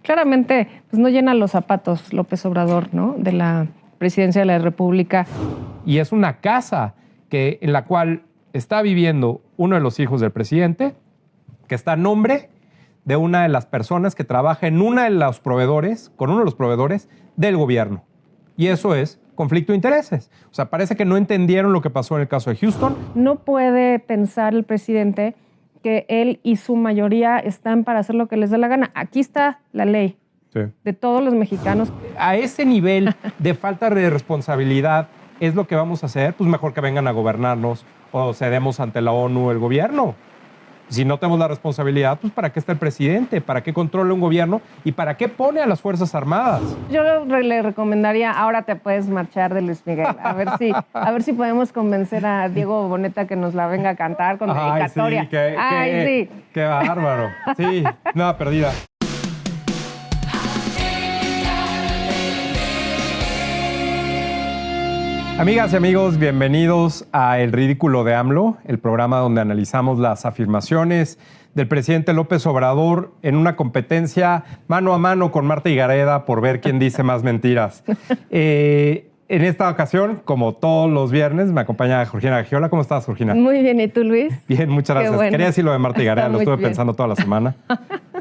Claramente, pues no llena los zapatos López Obrador, ¿no? De la presidencia de la República. Y es una casa en la cual está viviendo uno de los hijos del presidente, que está a nombre de una de las personas que trabaja en uno de los proveedores, con uno de los proveedores del gobierno. Y eso es conflicto de intereses. O sea, parece que no entendieron lo que pasó en el caso de Houston. No puede pensar el presidente que él y su mayoría están para hacer lo que les dé la gana. Aquí está la ley de todos los mexicanos. A ese nivel de falta de responsabilidad es lo que vamos a hacer, pues mejor que vengan a gobernarnos o cedemos ante la ONU el gobierno. Si no tenemos la responsabilidad, pues ¿para qué está el presidente? ¿Para qué controla un gobierno? ¿Y para qué pone a las Fuerzas Armadas? Yo le recomendaría, ahora te puedes marchar de Luis Miguel. A ver si podemos convencer a Diego Boneta que nos la venga a cantar con dedicatoria. Sí, qué bárbaro. Sí, nada perdida. Amigas y amigos, bienvenidos a El Ridículo de AMLO, el programa donde analizamos las afirmaciones del presidente López Obrador en una competencia mano a mano con Marta Higareda por ver quién dice más mentiras. En esta ocasión, como todos los viernes, me acompaña Georgina Gagiola. ¿Cómo estás, Georgina? Muy bien, ¿y tú, Luis? Bien, muchas gracias. Bueno. Quería decir lo de Marta Higareda, lo estuve pensando toda la semana.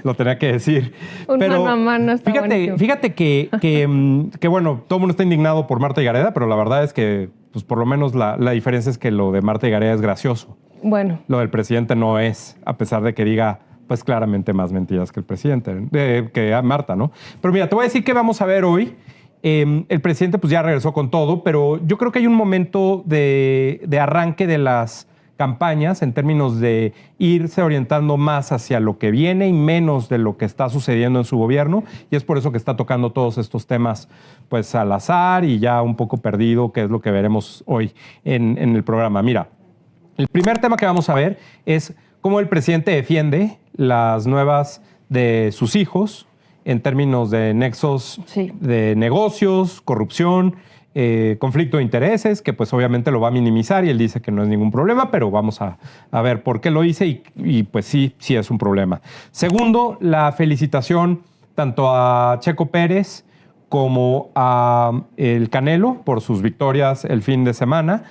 Lo tenía que decir. Mano a mano está fíjate que bueno, todo el mundo está indignado por Marta Higareda, pero la verdad es que, pues por lo menos la diferencia es que lo de Marta Higareda es gracioso. Bueno. Lo del presidente no es, a pesar de que diga, pues claramente más mentiras que el presidente, que a Marta, ¿no? Pero mira, te voy a decir qué vamos a ver hoy. El presidente pues ya regresó con todo, pero yo creo que hay un momento de arranque de las campañas en términos de irse orientando más hacia lo que viene y menos de lo que está sucediendo en su gobierno, y es por eso que está tocando todos estos temas pues al azar y ya un poco perdido, que es lo que veremos hoy en el programa. Mira, el primer tema que vamos a ver es cómo el presidente defiende las nuevas de sus hijos en términos de nexos de negocios, corrupción, conflicto de intereses, que pues obviamente lo va a minimizar y él dice que no es ningún problema, pero vamos a ver por qué lo dice y pues sí es un problema. Segundo, la felicitación tanto a Checo Pérez como a el Canelo por sus victorias el fin de semana,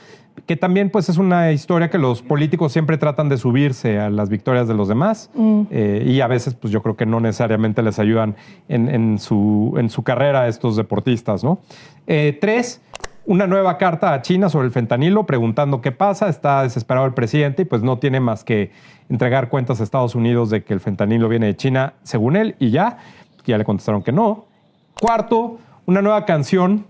que también pues es una historia que los políticos siempre tratan de subirse a las victorias de los demás y a veces pues yo creo que no necesariamente les ayudan en su carrera a estos deportistas, ¿no? 3, una nueva carta a China sobre el fentanilo preguntando qué pasa. Está desesperado el presidente y pues no tiene más que entregar cuentas a Estados Unidos de que el fentanilo viene de China, según él, y ya le contestaron que no. 4, una nueva canción.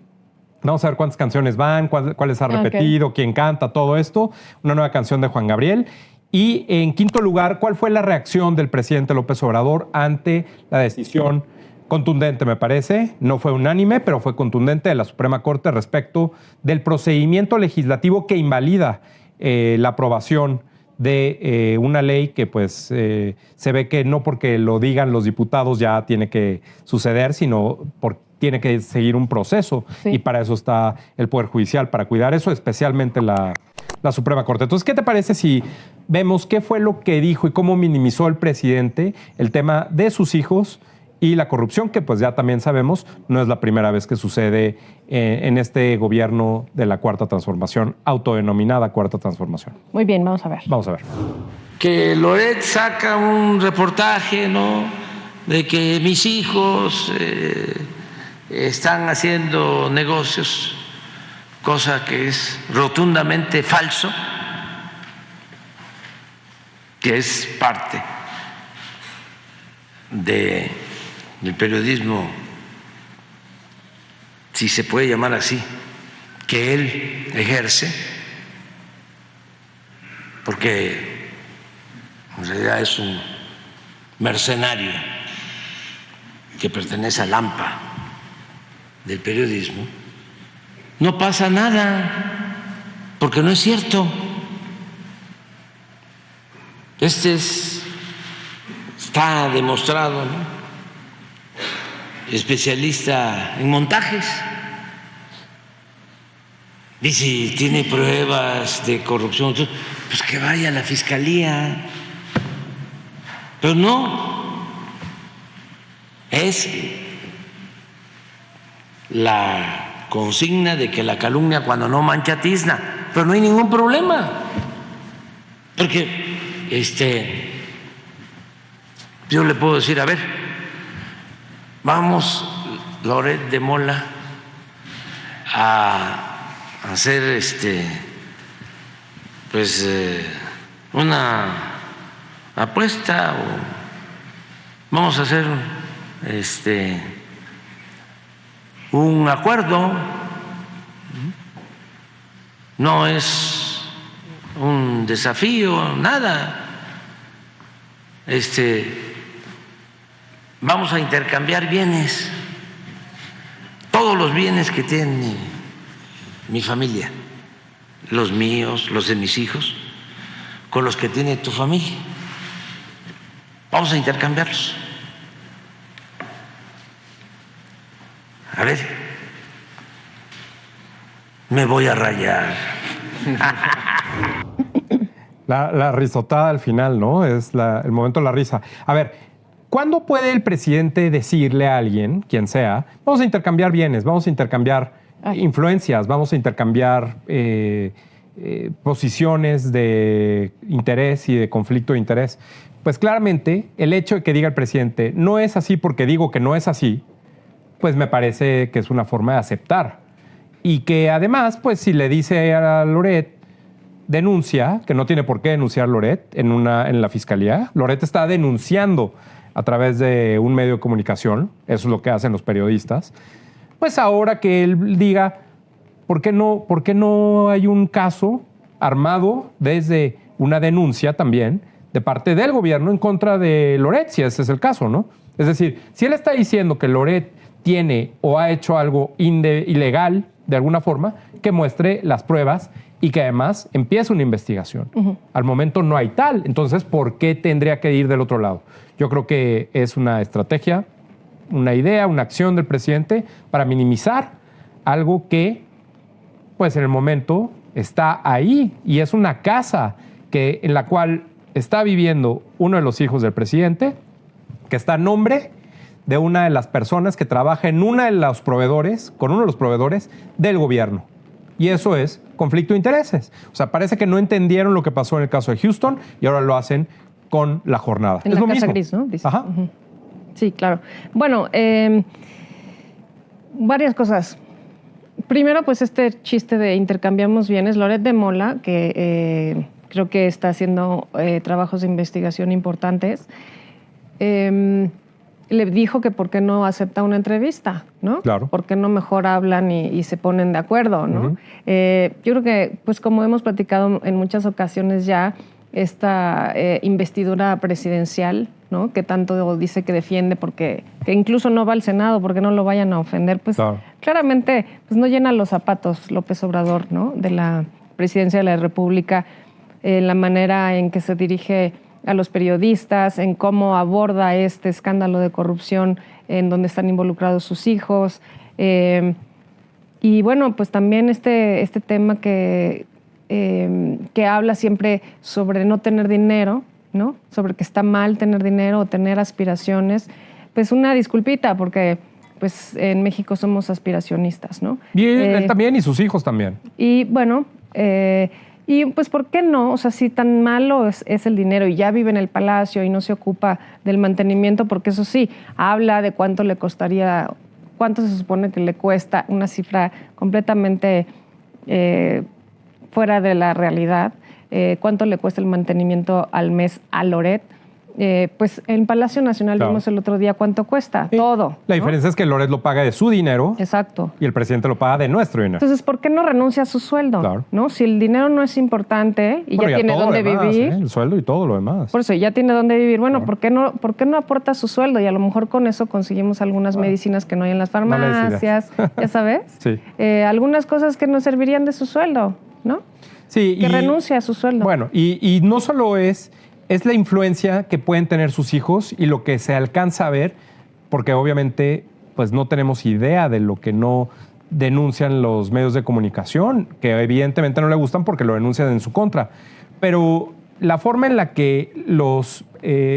Vamos a ver cuántas canciones van, cuáles ha repetido, quién canta, todo esto. Una nueva canción de Juan Gabriel. Y en quinto lugar, ¿cuál fue la reacción del presidente López Obrador ante la decisión contundente, me parece? No fue unánime, pero fue contundente de la Suprema Corte respecto del procedimiento legislativo que invalida la aprobación de una ley que pues se ve que no porque lo digan los diputados ya tiene que suceder, sino porque tiene que seguir un proceso y para eso está el Poder Judicial, para cuidar eso, especialmente la Suprema Corte. Entonces, ¿qué te parece si vemos qué fue lo que dijo y cómo minimizó el presidente el tema de sus hijos y la corrupción, que pues ya también sabemos no es la primera vez que sucede en este gobierno de la Cuarta Transformación, autodenominada Cuarta Transformación? Muy bien, vamos a ver. Vamos a ver. Que Loret saca un reportaje, ¿no?, de que mis hijos están haciendo negocios, cosa que es rotundamente falso, que es parte del periodismo, si se puede llamar así, que él ejerce, porque en realidad es un mercenario que pertenece al AMPA del periodismo. No pasa nada, porque no es cierto. Está demostrado, ¿no?, especialista en montajes. Y si tiene pruebas de corrupción, pues que vaya a la fiscalía. Pero no, es la consigna de que la calumnia cuando no mancha tizna, pero no hay ningún problema, porque yo le puedo decir, a ver, vamos, Loret de Mola, a hacer pues una apuesta, o vamos a hacer un acuerdo. No es un desafío, nada. Vamos a intercambiar bienes, todos los bienes que tiene mi familia, los míos, los de mis hijos, con los que tiene tu familia. Vamos a intercambiarlos. A ver, me voy a rayar. La risotada al final, ¿no? Es el momento de la risa. A ver, ¿cuándo puede el presidente decirle a alguien, quien sea, vamos a intercambiar bienes, vamos a intercambiar influencias, vamos a intercambiar posiciones de interés y de conflicto de interés? Pues claramente el hecho de que diga el presidente no es así porque digo que no es así, pues me parece que es una forma de aceptar. Y que además, pues si le dice a Loret, denuncia, que no tiene por qué denunciar Loret en la fiscalía. Loret está denunciando a través de un medio de comunicación, eso es lo que hacen los periodistas. Pues ahora que él diga, ¿por qué no hay un caso armado desde una denuncia también de parte del gobierno en contra de Loret, si ese es el caso, ¿no? Es decir, si él está diciendo que Loret tiene o ha hecho algo ilegal de alguna forma, que muestre las pruebas y que además empiece una investigación. Al momento no hay tal, entonces ¿por qué tendría que ir del otro lado? Yo creo que es una estrategia, una idea, una acción del presidente para minimizar algo que, pues en el momento está ahí y es una casa en la cual está viviendo uno de los hijos del presidente, que está a nombre de una de las personas que trabaja en con uno de los proveedores del gobierno. Y eso es conflicto de intereses. O sea, parece que no entendieron lo que pasó en el caso de Houston y ahora lo hacen con la jornada. En es la lo Casa mismo. Gris, ¿no? Dice. Ajá. Sí, claro. Bueno, varias cosas. Primero, pues este chiste de intercambiamos bienes. Loret de Mola, que creo que está haciendo trabajos de investigación importantes, le dijo que por qué no acepta una entrevista, ¿no? Claro. ¿Por qué no mejor hablan y se ponen de acuerdo, ¿no? Yo creo que, pues como hemos platicado en muchas ocasiones ya, esta investidura presidencial, ¿no? Que tanto dice que defiende que incluso no va al Senado porque no lo vayan a ofender, pues claro. Claramente pues no llena los zapatos López Obrador, ¿no? De la presidencia de la República, la manera en que se dirige a los periodistas, en cómo aborda este escándalo de corrupción en donde están involucrados sus hijos. Y bueno, pues también este tema que habla siempre sobre no tener dinero, ¿no? Sobre que está mal tener dinero o tener aspiraciones. Pues una disculpita, porque pues en México somos aspiracionistas, ¿no? Y él también y sus hijos también. Y bueno, y pues ¿por qué no? O sea, si tan malo es el dinero y ya vive en el palacio y no se ocupa del mantenimiento, porque eso sí, habla de cuánto le costaría, cuánto se supone que le cuesta, una cifra completamente fuera de la realidad, cuánto le cuesta el mantenimiento al mes a Loret. Pues en Palacio Nacional vimos el otro día cuánto cuesta, todo. La diferencia es que Loret lo paga de su dinero. Exacto. Y el presidente lo paga de nuestro dinero. Entonces, ¿por qué no renuncia a su sueldo? Claro. ¿No? Si el dinero no es importante y ya tiene dónde vivir. El sueldo y todo lo demás. Por eso, ya tiene dónde vivir. Bueno, claro. ¿por qué no aporta su sueldo? Y a lo mejor con eso conseguimos algunas medicinas que no hay en las farmacias, ¿ya sabes? Sí. Algunas cosas que nos servirían de su sueldo, ¿no? Sí. Que renuncie a su sueldo. Bueno, y no solo es la influencia que pueden tener sus hijos y lo que se alcanza a ver, porque obviamente pues no tenemos idea de lo que no denuncian los medios de comunicación, que evidentemente no le gustan porque lo denuncian en su contra. Pero la forma en la que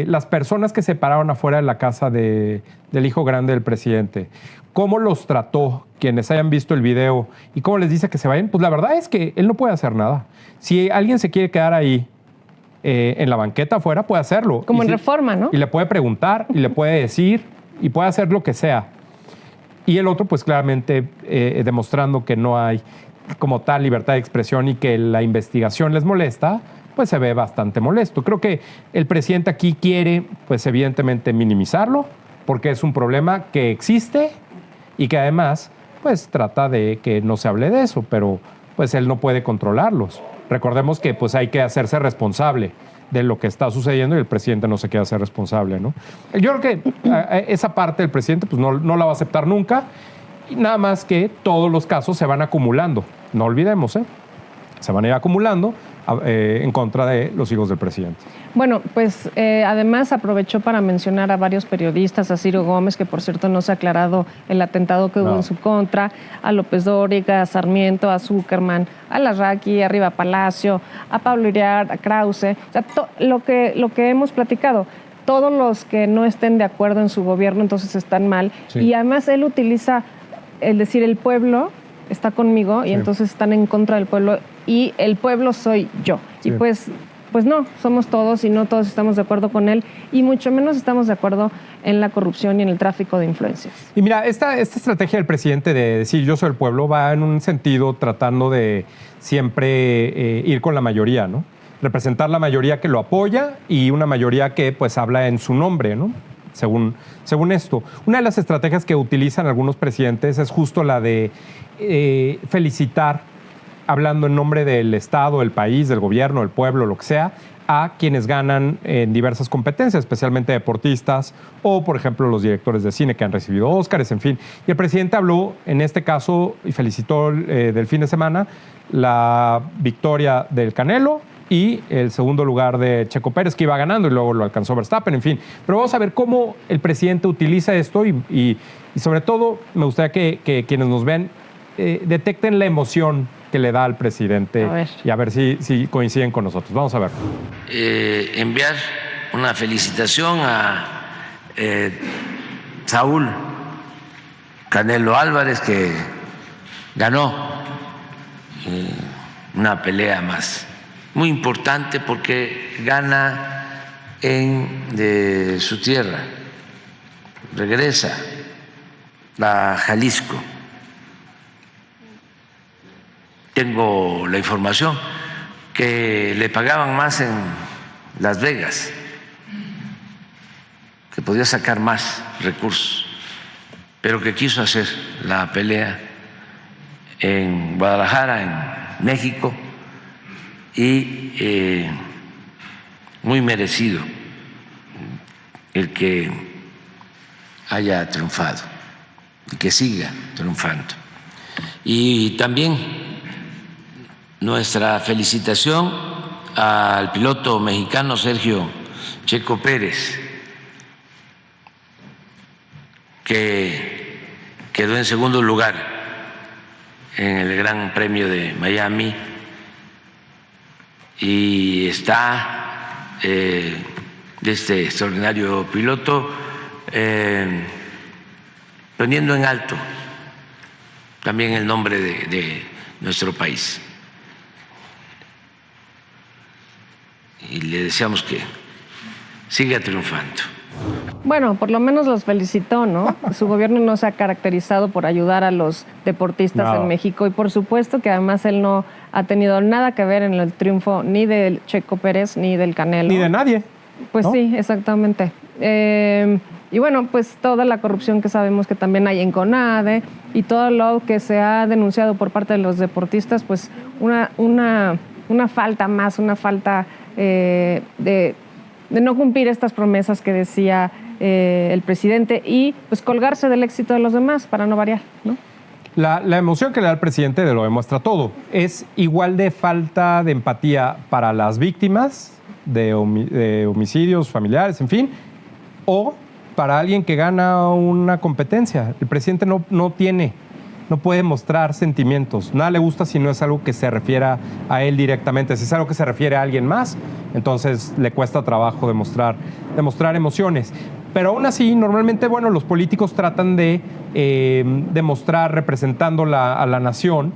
las personas que se pararon afuera de la casa del hijo grande del presidente, cómo los trató, quienes hayan visto el video, y cómo les dice que se vayan, pues la verdad es que él no puede hacer nada. Si alguien se quiere quedar ahí en la banqueta afuera, puede hacerlo. Como en Reforma, ¿no? Y le puede preguntar, y le puede decir, y puede hacer lo que sea. Y el otro, pues claramente demostrando que no hay como tal libertad de expresión y que la investigación les molesta, pues se ve bastante molesto. Creo que el presidente aquí quiere, pues evidentemente, minimizarlo, porque es un problema que existe y que además, pues trata de que no se hable de eso, pero pues él no puede controlarlos. Recordemos que pues hay que hacerse responsable de lo que está sucediendo y el presidente no se quiere hacer responsable, ¿no? Yo creo que esa parte del presidente pues no la va a aceptar nunca, y nada más que todos los casos se van acumulando. No olvidemos, se van a ir acumulando en contra de los hijos del presidente. Bueno, pues además aprovechó para mencionar a varios periodistas, a Ciro Gómez, que por cierto no se ha aclarado el atentado que hubo en su contra, a López Dóriga, a Sarmiento, a Zuckerman, a Larraqui, a Riva Palacio, a Pablo Iriart, a Krause, o sea, lo que hemos platicado. Todos los que no estén de acuerdo en su gobierno entonces están mal. Sí. Y además él utiliza el decir el pueblo está conmigo y entonces están en contra del pueblo y el pueblo soy yo. Sí. Y pues no, somos todos y no todos estamos de acuerdo con él y mucho menos estamos de acuerdo en la corrupción y en el tráfico de influencias. Y mira, esta estrategia del presidente de decir yo soy el pueblo va en un sentido tratando de siempre ir con la mayoría, ¿no? Representar la mayoría que lo apoya y una mayoría que pues habla en su nombre, ¿no? Según esto. Una de las estrategias que utilizan algunos presidentes es justo la de felicitar, hablando en nombre del Estado, del país, del gobierno, del pueblo, lo que sea, a quienes ganan en diversas competencias, especialmente deportistas o, por ejemplo, los directores de cine que han recibido Óscares, en fin. Y el presidente habló, en este caso, y felicitó del fin de semana, la victoria del Canelo y el segundo lugar de Checo Pérez, que iba ganando y luego lo alcanzó Verstappen, en fin. Pero vamos a ver cómo el presidente utiliza esto y sobre todo me gustaría que quienes nos ven detecten la emoción que le da al presidente y a ver si coinciden con nosotros. Vamos a ver. Enviar una felicitación a Saúl Canelo Álvarez, que ganó una pelea más. Muy importante porque gana en su tierra, regresa a Jalisco. Tengo la información que le pagaban más en Las Vegas, que podía sacar más recursos, pero que quiso hacer la pelea en Guadalajara, en México, y muy merecido el que haya triunfado y que siga triunfando. Y también nuestra felicitación al piloto mexicano Sergio Checo Pérez, que quedó en segundo lugar en el Gran Premio de Miami y está este extraordinario piloto poniendo en alto también el nombre de nuestro país. Y le deseamos que siga triunfando. Bueno, por lo menos los felicitó, ¿no? Su gobierno no se ha caracterizado por ayudar a los deportistas en México y por supuesto que además él no ha tenido nada que ver en el triunfo ni del Checo Pérez ni del Canelo. Ni de nadie. Pues ¿no? Sí, exactamente. Y bueno, pues toda la corrupción que sabemos que también hay en CONADE y todo lo que se ha denunciado por parte de los deportistas, pues una falta más, una falta de no cumplir estas promesas que decía el presidente y pues colgarse del éxito de los demás para no variar, ¿no? La emoción que le da el presidente lo demuestra todo. Es igual de falta de empatía para las víctimas de homicidios familiares, en fin, o para alguien que gana una competencia. El presidente no tiene no puede mostrar sentimientos. Nada le gusta si no es algo que se refiera a él directamente. Si es algo que se refiere a alguien más, entonces le cuesta trabajo demostrar emociones. Pero aún así, normalmente, bueno, los políticos tratan de demostrar, representando a la nación,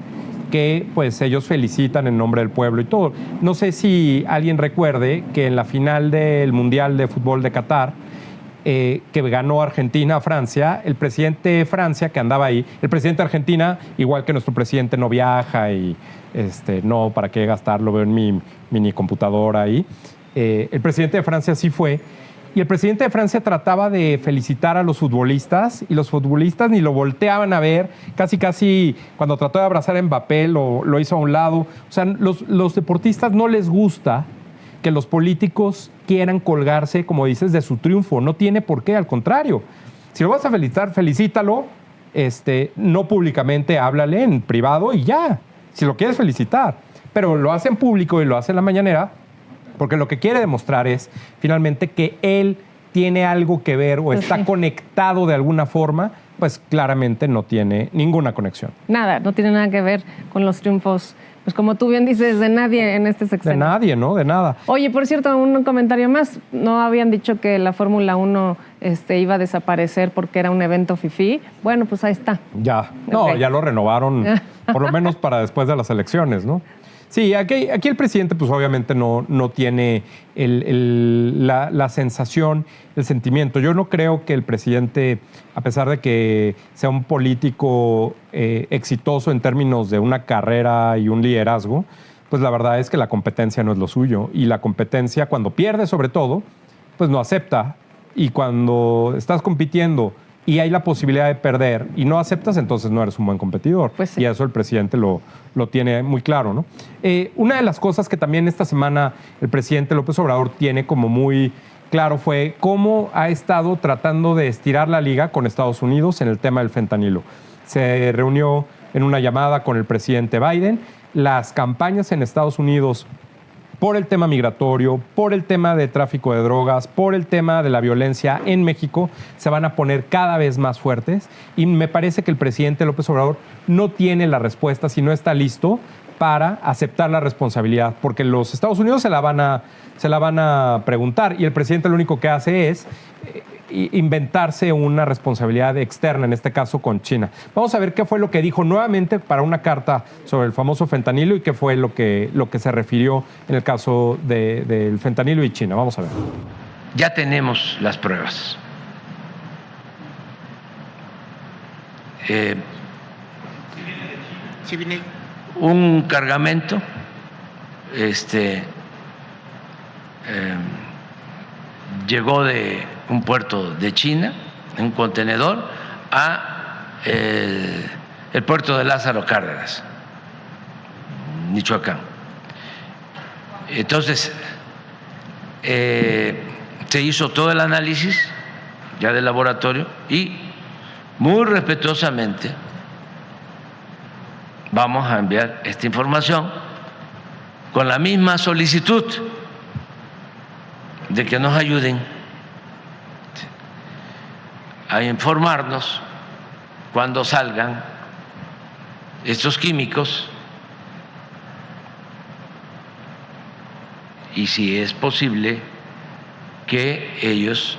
que pues ellos felicitan en nombre del pueblo y todo. No sé si alguien recuerde que en la final del Mundial de Fútbol de Qatar, que ganó Argentina a Francia, el presidente de Francia que andaba ahí, el presidente de Argentina, igual que nuestro presidente, no viaja y no, ¿para qué gastarlo? Veo en mi mini computadora ahí. El presidente de Francia sí fue. Y el presidente de Francia trataba de felicitar a los futbolistas y los futbolistas ni lo volteaban a ver. Casi cuando trató de abrazar a Mbappé lo hizo a un lado. O sea, los deportistas no les gusta que los políticos quieran colgarse, como dices, de su triunfo. No tiene por qué, al contrario. Si lo vas a felicitar, felicítalo. No públicamente, háblale en privado y ya. Si lo quieres felicitar. Pero lo hace en público y lo hace en la mañanera, porque lo que quiere demostrar es, finalmente, que él tiene algo que ver o está conectado de alguna forma, pues claramente no tiene ninguna conexión. Nada, no tiene nada que ver con los triunfos, pues como tú bien dices, de nadie en este sexenio. De nadie, ¿no? De nada. Oye, por cierto, un comentario más. ¿No habían dicho que la Fórmula 1 iba a desaparecer porque era un evento fifí? Bueno, pues ahí está. Ya. No, ya lo renovaron, por lo menos para después de las elecciones, ¿no? Sí, aquí el presidente pues obviamente no tiene la sensación, el sentimiento. Yo no creo que el presidente, a pesar de que sea un político exitoso en términos de una carrera y un liderazgo, pues la verdad es que la competencia no es lo suyo. Y la competencia, cuando pierde sobre todo, pues no acepta. Y cuando estás compitiendo y hay la posibilidad de perder y no aceptas, entonces no eres un buen competidor. Pues sí. Y eso el presidente lo tiene muy claro, ¿no? Una de las cosas que también esta semana el presidente López Obrador tiene como muy claro fue cómo ha estado tratando de estirar la liga con Estados Unidos en el tema del fentanilo. Se reunió en una llamada con el presidente Biden. Las campañas en Estados Unidos por el tema migratorio, por el tema de tráfico de drogas, por el tema de la violencia en México, se van a poner cada vez más fuertes y me parece que el presidente López Obrador no tiene la respuesta, si no está listo para aceptar la responsabilidad, porque los Estados Unidos se la van a preguntar y el presidente lo único que hace es inventarse una responsabilidad externa, en este caso con China. Vamos a ver qué fue lo que dijo nuevamente para una carta sobre el famoso fentanilo y qué fue lo que se refirió en el caso del fentanilo y China. Vamos a ver. Ya tenemos las pruebas. Un cargamento llegó de un puerto de China, en un contenedor, a el puerto de Lázaro Cárdenas, Michoacán. Entonces, se hizo todo el análisis ya del laboratorio y muy respetuosamente vamos a enviar esta información con la misma solicitud de que nos ayuden a informarnos cuando salgan estos químicos y si es posible que ellos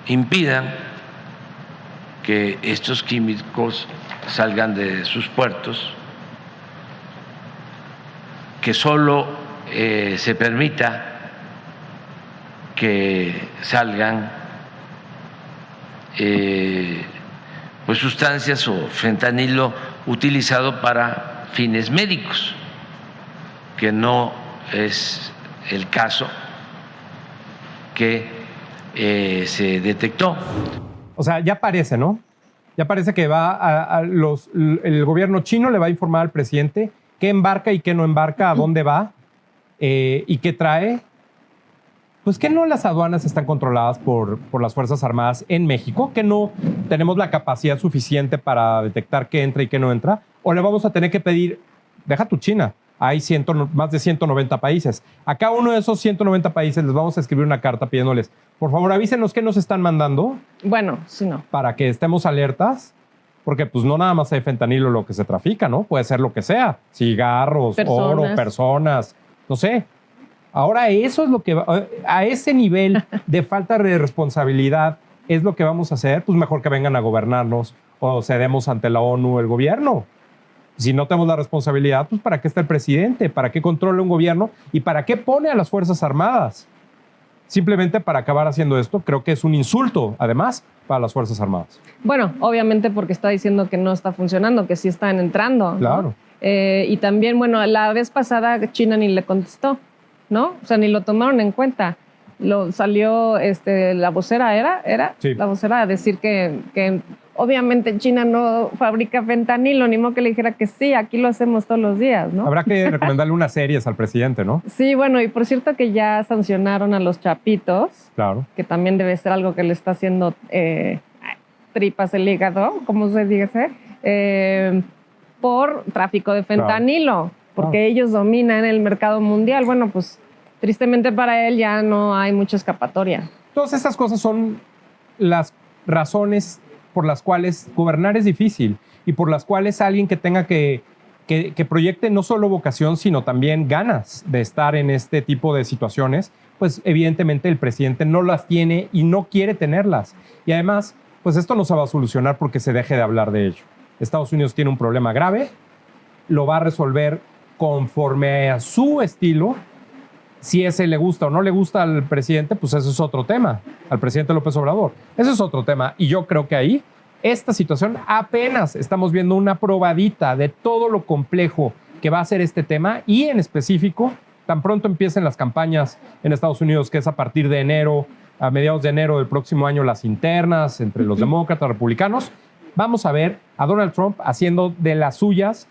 impidan que estos químicos salgan de sus puertos, que solo se permita que salgan pues sustancias o fentanilo utilizado para fines médicos, que no es el caso que se detectó. O sea, ya parece, ¿no? Ya parece que el gobierno chino le va a informar al presidente qué embarca y qué no embarca, a dónde va y qué trae. Pues que no las aduanas están controladas por las Fuerzas Armadas en México, que no tenemos la capacidad suficiente para detectar qué entra y qué no entra, o le vamos a tener que pedir, deja tu China, hay más de 190 países. A cada uno de esos 190 países les vamos a escribir una carta pidiéndoles, por favor avísenos qué nos están mandando. Bueno, sí, no. Para que estemos alertas, Porque pues no nada más hay fentanilo lo que se trafica, ¿no? Puede ser lo que sea. Cigarros, oro, personas, no sé. Ahora eso es lo que... A ese nivel de falta de responsabilidad es lo que vamos a hacer. Pues mejor que vengan a gobernarnos o cedemos ante la ONU el gobierno. Si no tenemos la responsabilidad, pues ¿para qué está el presidente? ¿Para qué controla un gobierno? ¿Y para qué pone a las Fuerzas Armadas? Simplemente para acabar haciendo esto, creo que es un insulto, además, para las Fuerzas Armadas. Bueno, obviamente porque está diciendo que no está funcionando, que sí están entrando, ¿no? Claro. Y también, bueno, la vez pasada China ni le contestó, ¿no? O sea, ni lo tomaron en cuenta. Salió la vocera, ¿era? Sí. La vocera a decir que obviamente China no fabrica fentanilo, ni modo que le dijera que sí, aquí lo hacemos todos los días, ¿no? Habrá que recomendarle unas series al presidente, ¿no? Sí, bueno, y por cierto que ya sancionaron a los chapitos, Claro. que también debe ser algo que le está haciendo tripas el hígado, como se dice, por tráfico de fentanilo, porque ellos dominan el mercado mundial. Bueno, pues tristemente para él ya no hay mucha escapatoria. Todas estas cosas son las razones por las cuales gobernar es difícil y por las cuales alguien que tenga que proyecte no solo vocación, sino también ganas de estar en este tipo de situaciones, pues evidentemente el presidente no las tiene y no quiere tenerlas. Y además, pues esto no se va a solucionar porque se deje de hablar de ello. Estados Unidos tiene un problema grave, lo va a resolver conforme a su estilo. Si ese le gusta o no le gusta al presidente, pues eso es otro tema, al presidente López Obrador. Eso es otro tema. Y yo creo que ahí, esta situación, apenas estamos viendo una probadita de todo lo complejo que va a ser este tema y en específico, tan pronto empiecen las campañas en Estados Unidos, que es a partir de enero, a mediados de enero del próximo año, las internas entre los demócratas, republicanos, vamos a ver a Donald Trump haciendo de las suyas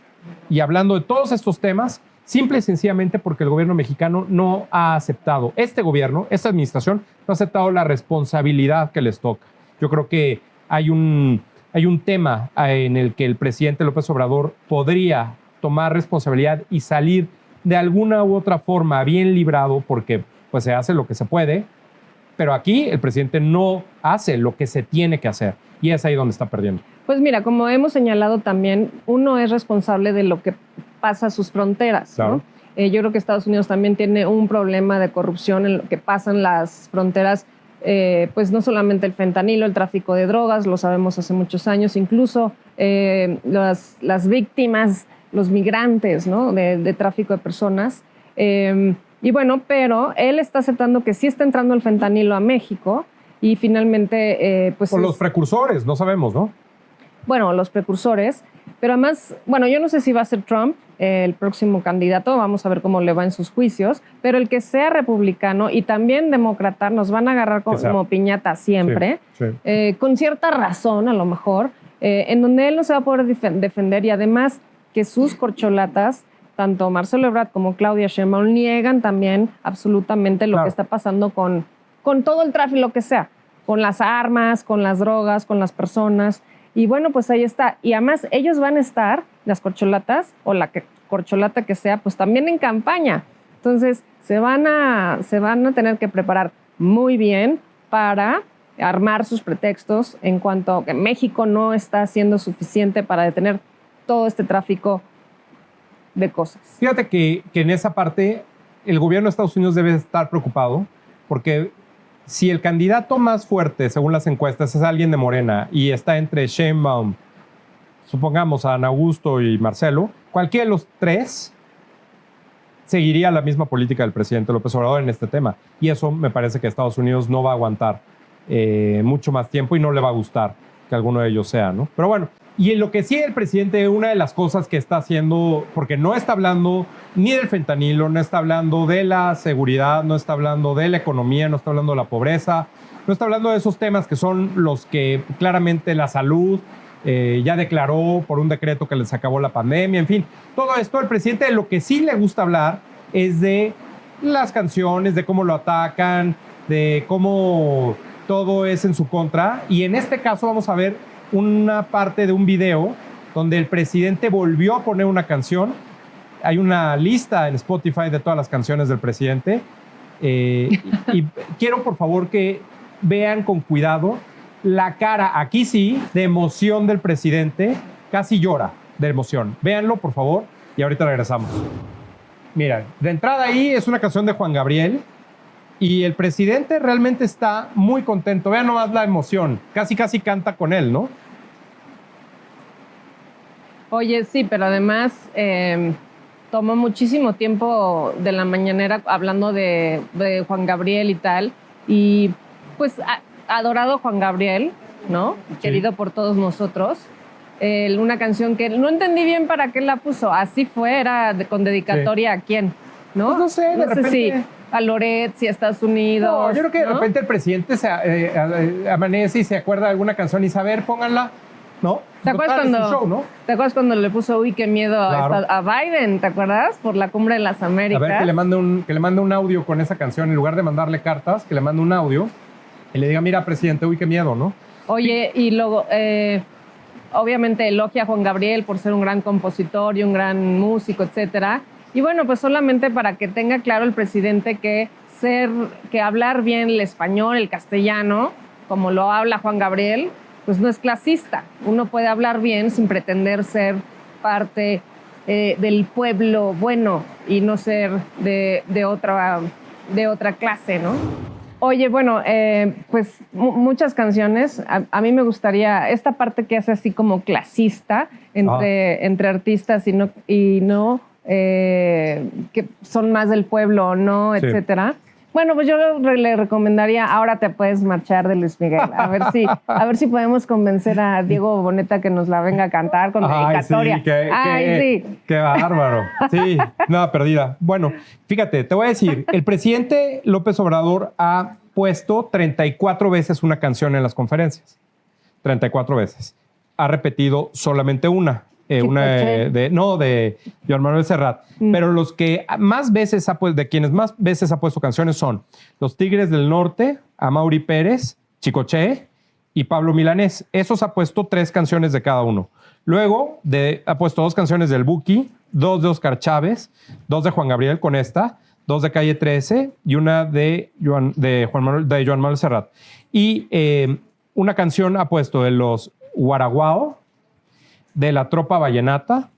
y hablando de todos estos temas, simple y sencillamente porque el gobierno mexicano no ha aceptado, este gobierno, esta administración, no ha aceptado la responsabilidad que les toca. Yo creo que hay un tema en el que el presidente López Obrador podría tomar responsabilidad y salir de alguna u otra forma bien librado porque pues, se hace lo que se puede, pero aquí el presidente no hace lo que se tiene que hacer y es ahí donde está perdiendo. Pues mira, como hemos señalado también, uno es responsable de lo que pasa a sus fronteras, Claro. ¿no? Yo creo que Estados Unidos también tiene un problema de corrupción en lo que pasan las fronteras, pues no solamente el fentanilo, el tráfico de drogas, lo sabemos hace muchos años, incluso las víctimas, los migrantes, ¿no? de tráfico de personas. Y bueno, pero él está aceptando que sí está entrando el fentanilo a México y finalmente... pues Por los precursores, no sabemos, ¿no? Bueno, los precursores, pero además, bueno, yo no sé si va a ser Trump el próximo candidato, vamos a ver cómo le va en sus juicios, pero el que sea republicano y también demócrata nos van a agarrar como piñata siempre, sí. Con cierta razón a lo mejor, en donde él no se va a poder defender y además que sus corcholatas, tanto Marcelo Ebrard como Claudia Sheinbaum, niegan también absolutamente lo que está pasando con todo el tráfico, lo que sea, con las armas, con las drogas, con las personas. Y bueno, pues ahí está. Y además ellos van a estar, las corcholatas, o la corcholata que sea, pues también en campaña. Entonces se van a tener que preparar muy bien para armar sus pretextos en cuanto a que México no está haciendo suficiente para detener todo este tráfico de cosas. Fíjate que en esa parte el gobierno de Estados Unidos debe estar preocupado porque si el candidato más fuerte, según las encuestas, es alguien de Morena y está entre Sheinbaum, supongamos a Ana Augusto y Marcelo, cualquiera de los tres seguiría la misma política del presidente López Obrador en este tema. Y eso me parece que Estados Unidos no va a aguantar mucho más tiempo y no le va a gustar que alguno de ellos sea, ¿no? Pero bueno, y en lo que sí el presidente, una de las cosas que está haciendo, porque no está hablando ni del fentanilo, no está hablando de la seguridad, no está hablando de la economía, no está hablando de la pobreza, no está hablando de esos temas que son los que claramente la salud ya declaró por un decreto que les acabó la pandemia, en fin. Todo esto, el presidente de lo que sí le gusta hablar es de las canciones, de cómo lo atacan, de cómo todo es en su contra. Y en este caso vamos a ver una parte de un video donde el presidente volvió a poner una canción. Hay una lista en Spotify de todas las canciones del presidente y quiero por favor que vean con cuidado la cara, aquí sí, de emoción del presidente. Casi llora de emoción. Véanlo, por favor, y ahorita regresamos. Mira, de entrada ahí es una canción de Juan Gabriel y el presidente realmente está muy contento. Vean nomás la emoción. Casi canta con él, ¿no? Oye, sí, pero además tomó muchísimo tiempo de la mañanera hablando de Juan Gabriel y tal. Y pues adorado Juan Gabriel, ¿no? Sí. Querido por todos nosotros. Una canción que no entendí bien para qué la puso. Así fue, era con dedicatoria a quién, ¿no? Pues no sé, de repente... si a Loret, si a Estados Unidos. No, yo creo que ¿no? de repente el presidente se amanece y se acuerda de alguna canción y sabe, pónganla, ¿no? ¿Te acuerdas cuando, show, ¿no? ¿Te acuerdas cuando le puso uy, qué miedo a Biden? ¿Te acuerdas? Por la Cumbre de las Américas. A ver, que le mande un audio con esa canción en lugar de mandarle cartas, que le mande un audio y le diga, mira, presidente, uy, qué miedo, ¿no? Oye, y luego, obviamente elogia a Juan Gabriel por ser un gran compositor y un gran músico, etcétera. Y bueno, pues solamente para que tenga claro el presidente que hablar bien el español, el castellano, como lo habla Juan Gabriel, pues no es clasista. Uno puede hablar bien sin pretender ser parte del pueblo bueno y no ser de otra clase, ¿no? Oye, bueno, pues muchas canciones. A mí me gustaría esta parte que hace así como clasista entre artistas y no que son más del pueblo o no, sí, etcétera. Bueno, pues yo le recomendaría Ahora te puedes marchar de Luis Miguel. A ver si podemos convencer a Diego Boneta que nos la venga a cantar con dedicatoria. Sí, qué bárbaro. Sí, nada perdida. Bueno, fíjate, te voy a decir, el presidente López Obrador ha puesto 34 veces una canción en las conferencias. 34 veces. Ha repetido solamente una. De Joan Manuel Serrat. Pero los que más veces de quienes más veces ha puesto canciones son Los Tigres del Norte, Amaury Pérez, Chicoche y Pablo Milanés. Esos ha puesto 3 canciones de cada uno. Luego ha puesto 2 canciones del Buki, 2 de Oscar Chávez, 2 de Juan Gabriel con esta, 2 de Calle 13 y una de Joan Manuel Serrat. Y una canción ha puesto de los Guaraguao, de La Tropa Vallenata,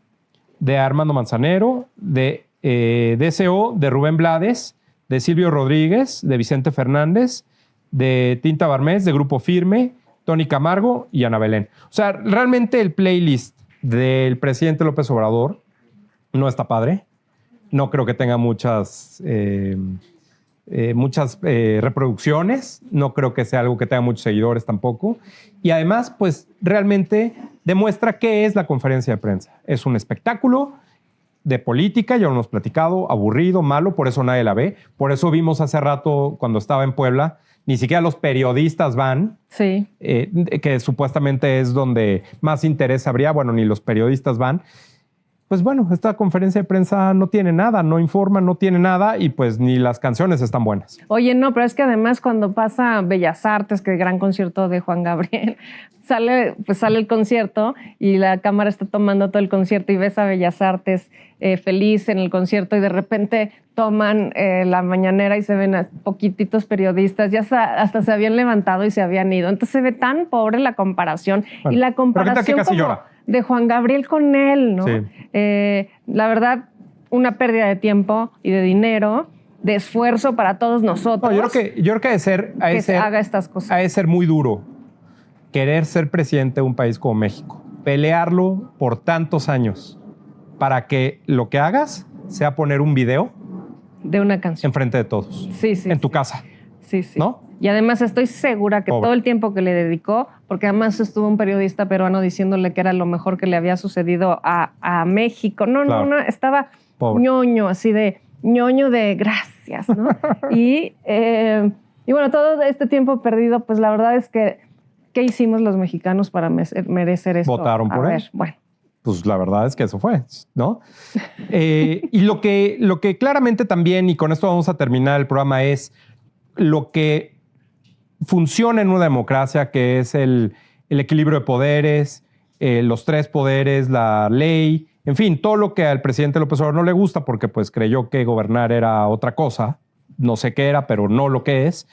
de Armando Manzanero, de DCO, de Rubén Blades, de Silvio Rodríguez, de Vicente Fernández, de Tinta Barmés, de Grupo Firme, Tony Camargo y Ana Belén. O sea, realmente el playlist del presidente López Obrador no está padre. No creo que tenga muchas reproducciones. No creo que sea algo que tenga muchos seguidores tampoco. Y además, pues realmente demuestra qué es la conferencia de prensa. Es un espectáculo de política, ya lo hemos platicado, aburrido, malo, por eso nadie la ve. Por eso vimos hace rato, cuando estaba en Puebla, ni siquiera los periodistas van, sí, que supuestamente es donde más interés habría. Bueno, ni los periodistas van. Pues bueno, esta conferencia de prensa no tiene nada, no informa, no tiene nada y pues ni las canciones están buenas. Oye, no, pero es que además cuando pasa Bellas Artes, que el gran concierto de Juan Gabriel, sale el concierto y la cámara está tomando todo el concierto y ves a Bellas Artes feliz en el concierto y de repente toman la mañanera y se ven a poquititos periodistas, ya hasta se habían levantado y se habían ido. Entonces se ve tan pobre la comparación. Bueno, y la comparación casi llora de Juan Gabriel con él, ¿no? Sí. La verdad, una pérdida de tiempo y de dinero, de esfuerzo para todos nosotros. No, yo creo que haga estas cosas. Ha de ser muy duro querer ser presidente de un país como México, pelearlo por tantos años para que lo que hagas sea poner un video de una canción enfrente de todos, sí, en tu casa. Sí, sí. ¿No? Y además estoy segura que todo el tiempo que le dedicó, porque además estuvo un periodista peruano diciéndole que era lo mejor que le había sucedido a México. No, estaba ñoño, así de ñoño de gracias, ¿no? y bueno, todo este tiempo perdido, pues la verdad es que, ¿qué hicimos los mexicanos para merecer esto? Votaron por él. Bueno. Pues la verdad es que eso fue, ¿no? Y lo que claramente también, y con esto vamos a terminar el programa, es lo que funciona en una democracia, que es el equilibrio de poderes, los 3 poderes, la ley, en fin, todo lo que al presidente López Obrador no le gusta porque pues creyó que gobernar era otra cosa, no sé qué era, pero no lo que es.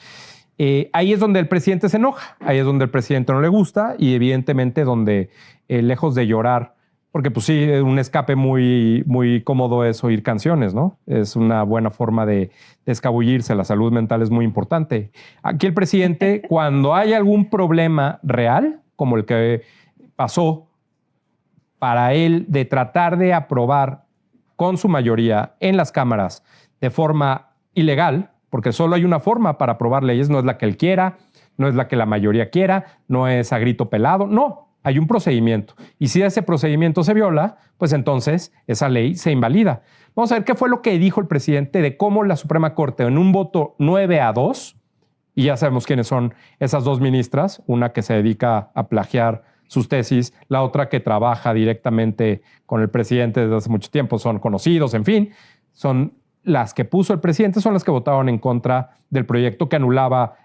ahí es donde el presidente se enoja, ahí es donde el presidente no le gusta y evidentemente donde, lejos de llorar, porque pues sí, un escape muy, muy cómodo es oír canciones, ¿no? Es una buena forma de escabullirse, la salud mental es muy importante. Aquí el presidente, cuando hay algún problema real, como el que pasó para él de tratar de aprobar con su mayoría en las cámaras de forma ilegal, porque solo hay una forma para aprobar leyes, no es la que él quiera, no es la que la mayoría quiera, no es a grito pelado, no. Hay un procedimiento. Y si ese procedimiento se viola, pues entonces esa ley se invalida. Vamos a ver qué fue lo que dijo el presidente de cómo la Suprema Corte, en un voto 9-2, y ya sabemos quiénes son esas dos ministras, una que se dedica a plagiar sus tesis, la otra que trabaja directamente con el presidente desde hace mucho tiempo, son conocidos, en fin, son las que puso el presidente, son las que votaron en contra del proyecto que anulaba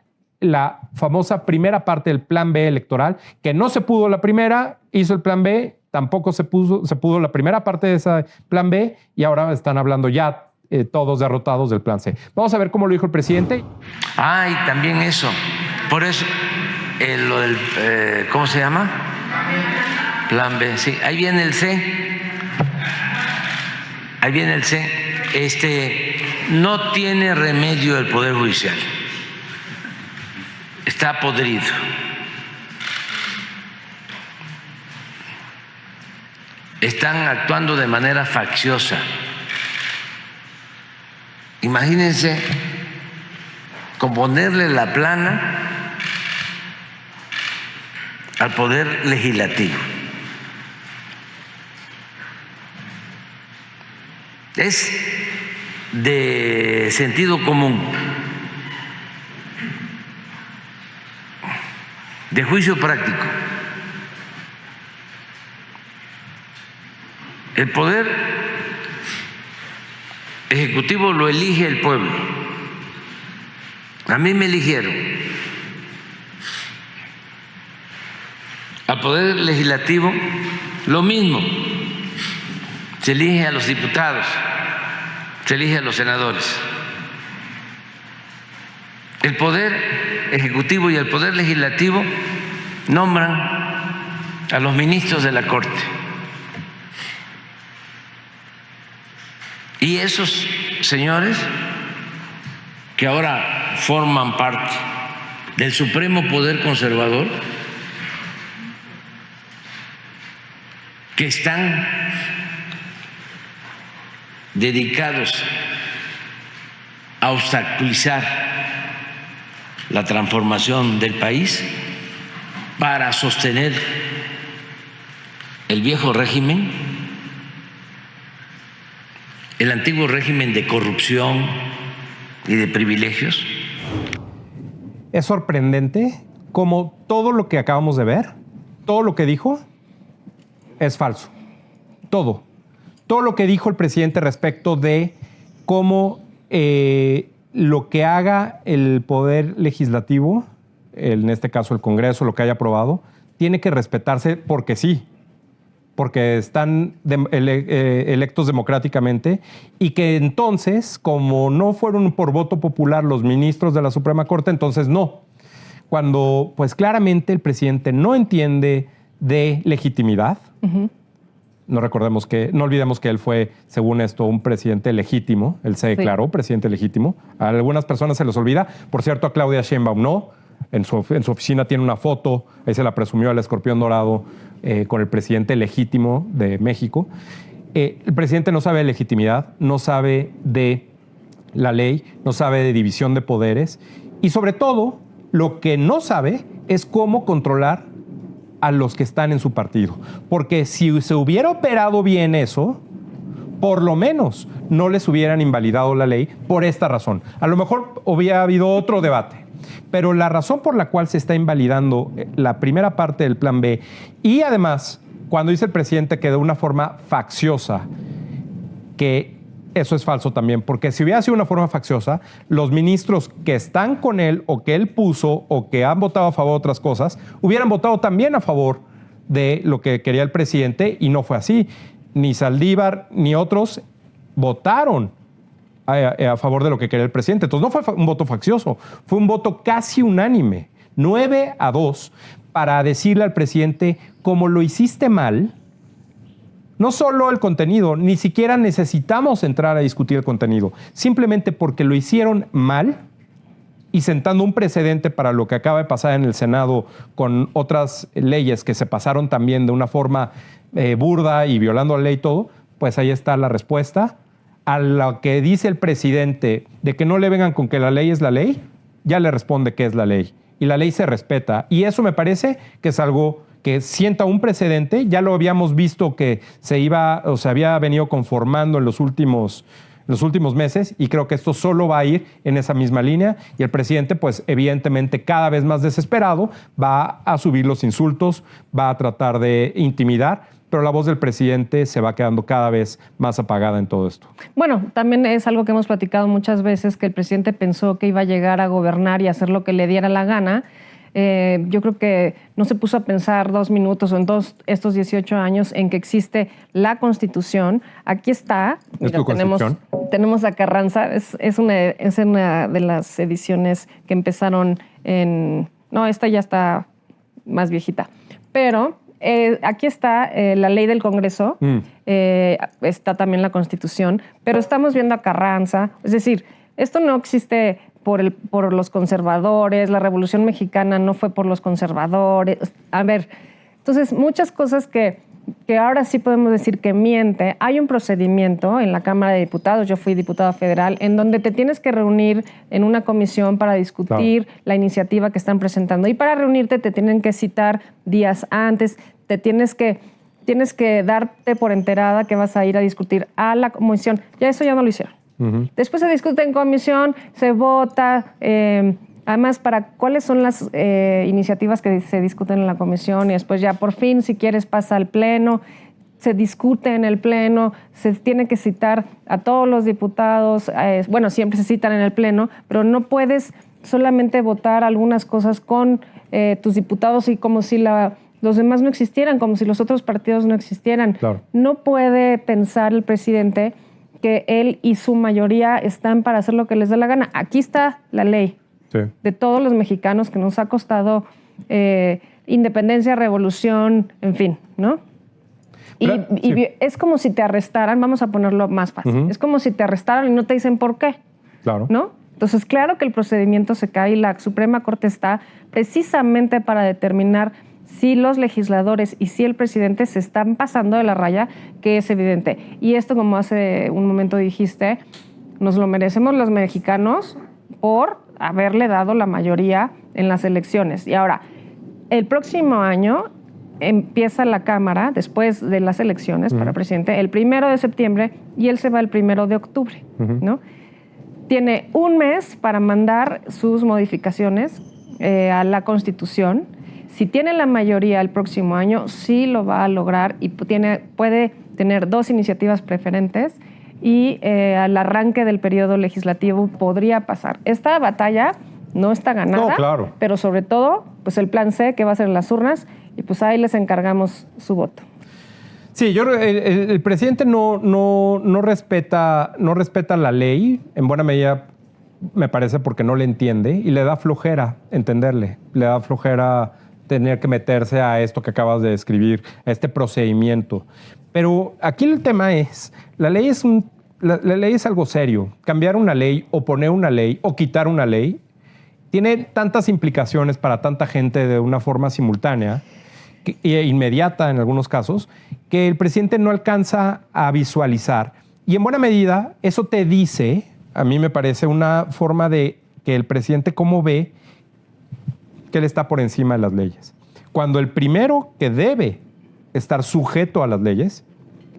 la famosa primera parte del plan B electoral, que no se pudo la primera, hizo el plan B, tampoco se pudo la primera parte de ese plan B y ahora están hablando ya todos derrotados del plan C. Vamos a ver cómo lo dijo el presidente. Y también eso, por eso, lo del, ¿cómo se llama? Plan B, sí, ahí viene el C. Ahí viene el C. No tiene remedio el Poder Judicial. Está podrido. Están actuando de manera facciosa. Imagínense componerle la plana al Poder Legislativo. Es de sentido común, de juicio práctico. El Poder Ejecutivo lo elige el pueblo. A mí me eligieron. Al Poder Legislativo lo mismo. Se elige a los diputados, se elige a los senadores. El Poder Ejecutivo y el Poder Legislativo nombran a los ministros de la Corte. Y esos señores que ahora forman parte del Supremo Poder Conservador, que están dedicados a obstaculizar la transformación del país para sostener el viejo régimen, el antiguo régimen de corrupción y de privilegios. Es sorprendente cómo todo lo que acabamos de ver, todo lo que dijo, es falso. Todo. Todo lo que dijo el presidente respecto de cómo lo que haga el Poder Legislativo, en este caso el Congreso, lo que haya aprobado, tiene que respetarse porque sí, porque están electos democráticamente y que entonces, como no fueron por voto popular los ministros de la Suprema Corte, entonces no. Cuando pues claramente el presidente no entiende de legitimidad, no olvidemos que él fue, según esto, un presidente legítimo. Él se declaró presidente legítimo. A algunas personas se les olvida. Por cierto, a Claudia Sheinbaum no. En su oficina tiene una foto, ahí se la presumió al escorpión dorado con el presidente legítimo de México. El presidente no sabe de legitimidad, no sabe de la ley, no sabe de división de poderes y sobre todo lo que no sabe es cómo controlar a los que están en su partido. Porque si se hubiera operado bien eso, por lo menos no les hubieran invalidado la ley por esta razón. A lo mejor hubiera habido otro debate, pero la razón por la cual se está invalidando la primera parte del plan B y además, cuando dice el presidente que de una forma facciosa, que eso es falso también, porque si hubiera sido una forma facciosa, los ministros que están con él o que él puso o que han votado a favor de otras cosas, hubieran votado también a favor de lo que quería el presidente y no fue así. Ni Saldívar ni otros votaron a favor de lo que quería el presidente. Entonces no fue un voto faccioso, fue un voto casi unánime, 9-2, para decirle al presidente, como lo hiciste mal, no solo el contenido, ni siquiera necesitamos entrar a discutir el contenido, simplemente porque lo hicieron mal y sentando un precedente para lo que acaba de pasar en el Senado con otras leyes que se pasaron también de una forma burda y violando la ley y todo, pues ahí está la respuesta. A lo que dice el presidente de que no le vengan con que la ley es la ley, ya le responde que es la ley. Y la ley se respeta. Y eso me parece que es algo que sienta un precedente. Ya lo habíamos visto que se había venido conformando en los últimos meses, y creo que esto solo va a ir en esa misma línea. Y el presidente, pues evidentemente cada vez más desesperado, va a subir los insultos, va a tratar de intimidar, pero la voz del presidente se va quedando cada vez más apagada en todo esto. Bueno, también es algo que hemos platicado muchas veces, que el presidente pensó que iba a llegar a gobernar y hacer lo que le diera la gana. Yo creo que no se puso a pensar 2 minutos o en todos estos 18 años en que existe la Constitución. Aquí está. Mira, ¿es tu Constitución? Tenemos a Carranza. Es una de las ediciones que empezaron en... No, esta ya está más viejita. Pero... aquí está la ley del Congreso, está también la Constitución, pero estamos viendo a Carranza. Es decir, esto no existe por los conservadores, la Revolución Mexicana no fue por los conservadores. A ver, entonces muchas cosas que ahora sí podemos decir que miente. Hay un procedimiento en la Cámara de Diputados, yo fui diputada federal, en donde te tienes que reunir en una comisión para discutir la iniciativa que están presentando. Y para reunirte te tienen que citar días antes, tienes que darte por enterada que vas a ir a discutir a la comisión. Ya eso ya no lo hicieron. Después se discute en comisión, se vota... Además, ¿cuáles son las iniciativas que se discuten en la comisión? Y después ya por fin, si quieres, pasa al pleno, se discute en el pleno, se tiene que citar a todos los diputados. Bueno, siempre se citan en el pleno, pero no puedes solamente votar algunas cosas con tus diputados y como si los demás no existieran, como si los otros partidos no existieran. Claro. No puede pensar el presidente que él y su mayoría están para hacer lo que les dé la gana. Aquí está la ley. Sí. De todos los mexicanos que nos ha costado independencia, revolución, en fin, ¿no? Pero, y es como si te arrestaran, vamos a ponerlo más fácil, es como si te arrestaran y no te dicen por qué, claro, ¿no? Entonces, claro que el procedimiento se cae y la Suprema Corte está precisamente para determinar si los legisladores y si el presidente se están pasando de la raya, que es evidente. Y esto, como hace un momento dijiste, nos lo merecemos los mexicanos por haberle dado la mayoría en las elecciones. Y ahora, el próximo año empieza la Cámara, después de las elecciones para presidente, el 1 de septiembre y él se va el 1 de octubre, ¿no? Tiene un mes para mandar sus modificaciones a la Constitución. Si tiene la mayoría el próximo año, sí lo va a lograr y puede tener 2 iniciativas preferentes y al arranque del periodo legislativo podría pasar. Esta batalla no está ganada, no, claro, pero sobre todo, pues el plan C, que va a ser en las urnas, y pues ahí les encargamos su voto. Sí, el presidente no respeta la ley, en buena medida me parece porque no le entiende y le da flojera entenderle, le da flojera tener que meterse a esto que acabas de describir, a este procedimiento. Pero aquí el tema es, la ley es algo serio. Cambiar una ley o poner una ley o quitar una ley tiene tantas implicaciones para tanta gente de una forma simultánea e inmediata en algunos casos, que el presidente no alcanza a visualizar. Y en buena medida eso te dice, a mí me parece una forma de que el presidente cómo ve que él está por encima de las leyes. Cuando el primero que debe estar sujeto a las leyes,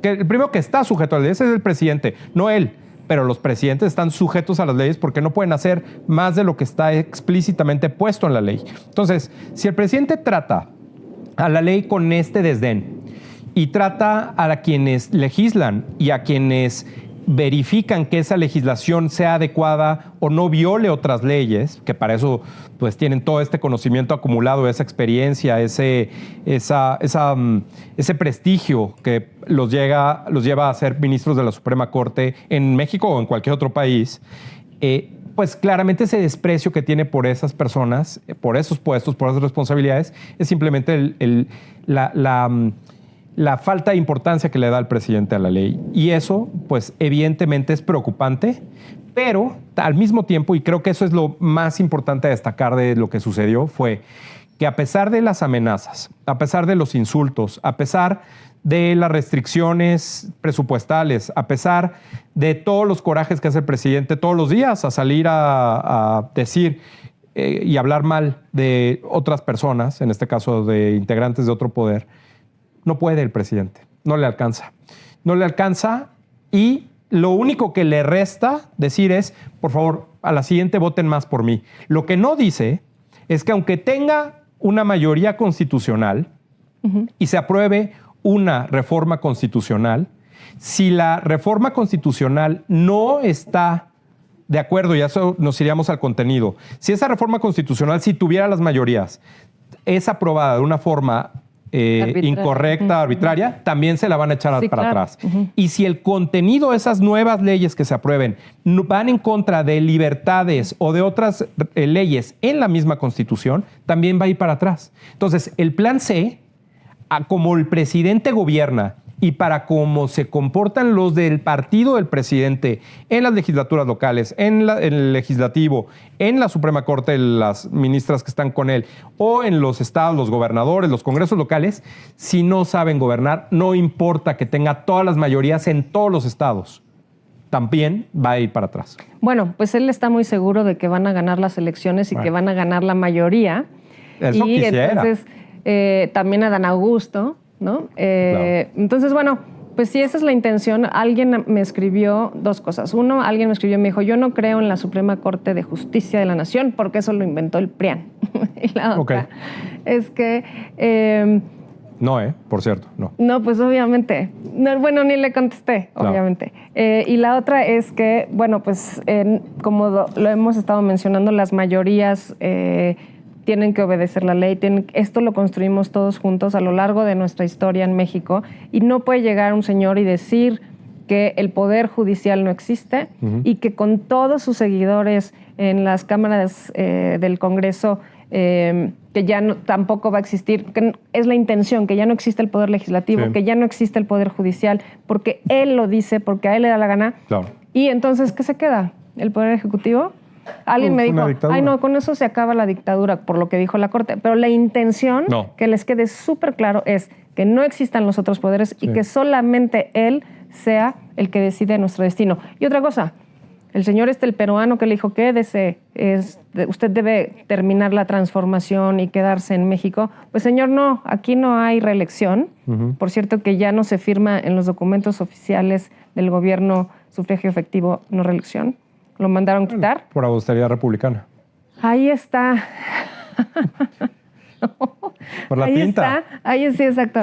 que el primero que está sujeto a las leyes es el presidente, no él, pero los presidentes están sujetos a las leyes porque no pueden hacer más de lo que está explícitamente puesto en la ley. Entonces, si el presidente trata a la ley con este desdén y trata a quienes legislan y a quienes verifican que esa legislación sea adecuada o no viole otras leyes, que para eso pues tienen todo este conocimiento acumulado, esa experiencia, ese prestigio que los lleva a ser ministros de la Suprema Corte en México o en cualquier otro país, pues claramente ese desprecio que tiene por esas personas, por esos puestos, por esas responsabilidades, es simplemente la falta de importancia que le da el presidente a la ley. Y eso, pues, evidentemente es preocupante, pero al mismo tiempo, y creo que eso es lo más importante a destacar de lo que sucedió, fue que a pesar de las amenazas, a pesar de los insultos, a pesar de las restricciones presupuestales, a pesar de todos los corajes que hace el presidente todos los días a salir a decir y hablar mal de otras personas, en este caso de integrantes de otro poder, no puede el presidente, no le alcanza. No le alcanza y lo único que le resta decir es, por favor, a la siguiente voten más por mí. Lo que no dice es que aunque tenga una mayoría constitucional y se apruebe una reforma constitucional, si la reforma constitucional no está de acuerdo, y eso nos iríamos al contenido, si esa reforma constitucional, si tuviera las mayorías, es aprobada de una forma incorrecta, arbitraria, también se la van a echar para atrás. Y si el contenido de esas nuevas leyes que se aprueben van en contra de libertades o de otras leyes en la misma Constitución, también va a ir para atrás. Entonces, el plan C, como el presidente gobierna y para cómo se comportan los del partido del presidente en las legislaturas locales, en el legislativo, en la Suprema Corte, las ministras que están con él, o en los estados, los gobernadores, los congresos locales, si no saben gobernar, no importa que tenga todas las mayorías en todos los estados, también va a ir para atrás. Bueno, pues él está muy seguro de que van a ganar las elecciones y que van a ganar la mayoría. Eso y quisiera. Entonces, también a Dan Augusto, ¿no? Claro. Entonces, bueno, pues si esa es la intención, alguien me escribió dos cosas. Uno, alguien me escribió y me dijo, yo no creo en la Suprema Corte de Justicia de la Nación porque eso lo inventó el PRIAN. Y la otra es que... no, por cierto, no. No, pues obviamente. No, bueno, ni le contesté, obviamente. Claro. Y la otra es que, bueno, pues como lo hemos estado mencionando, las mayorías... tienen que obedecer la ley. Esto lo construimos todos juntos a lo largo de nuestra historia en México y no puede llegar un señor y decir que el poder judicial no existe y que con todos sus seguidores en las cámaras del Congreso que ya tampoco va a existir, que es la intención, que ya no existe el poder legislativo, que ya no existe el poder judicial, porque él lo dice, porque a él le da la gana. Claro. Y entonces, ¿qué se queda? ¿El poder ejecutivo? Alguien me dijo, ay no, con eso se acaba la dictadura, por lo que dijo la Corte. Pero la intención, que les quede súper claro, es que no existan los otros poderes y que solamente él sea el que decide nuestro destino. Y otra cosa, el señor el peruano que le dijo, quédese, usted debe terminar la transformación y quedarse en México. Pues señor, no, aquí no hay reelección. Por cierto que ya no se firma en los documentos oficiales del gobierno sufragio efectivo, no reelección. Lo mandaron quitar. Por austeridad republicana. Ahí está. Por la tinta. Ahí sí, exacto.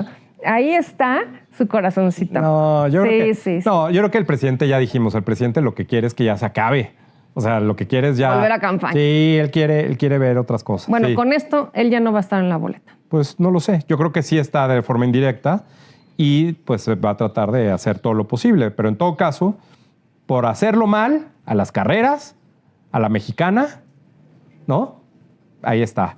Ahí está su corazoncito. No, yo creo que el presidente, ya dijimos, el presidente lo que quiere es que ya se acabe. O sea, lo que quiere es ya... volver a campaña. Sí, él quiere ver otras cosas. Bueno, con esto, él ya no va a estar en la boleta. Pues no lo sé. Yo creo que sí está de forma indirecta y pues va a tratar de hacer todo lo posible. Pero en todo caso, por hacerlo mal, a las carreras, a la mexicana, ¿no? Ahí está.